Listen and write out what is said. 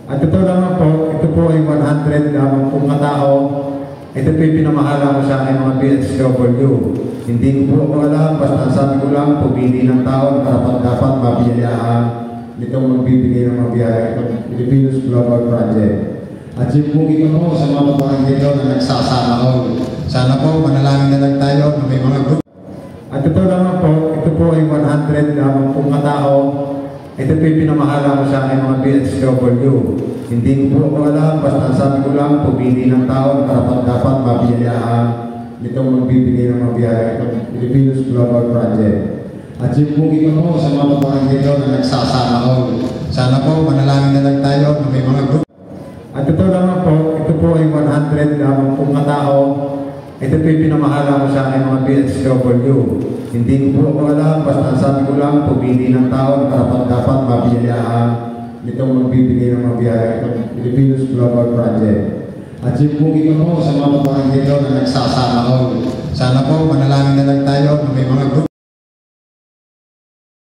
At ito naman po, ito po ay 100 lamang pong katao. Ito po yung pinamahala ko sa aking mga BSW. Hindi ko po ako alam, basta sabi ko lang, pumili ng tao na dapat mabiyayaan nitong magbibigay ng mga biyaya itong Filipinos Global Project. At yung po ito po sa mga barangay na nagsasama ko. Sana po, manalangin na lang tayo na may mga group. At ito naman po, ito po ay 100 lamang pong katao. Ito po yung pinamahala ko sa aking mga BSW. Hindi ko po ako alam, basta sabi ko lang, pumili ng tao na dapat mabiyayaan nitong magbibigay ng mga biyaya itong Filipinos Global Project. At yung po ito po sa mga barangay na nagsasama ko. Sana po, manalangin na lang tayo na may mga group. At ito naman po, ito po ay 100 lamang pong katao. Ito po yung pinamahala ko sa aking mga BSW. Hindi ko po ako alam, basta sabi ko lang, pumili ng tao na dapat mabiyayaan nitong magbibigay ng mga biyaya itong Filipinos Global Project. At yung po ito po sa mga barangay na nagsasama ko. Sana po, manalangin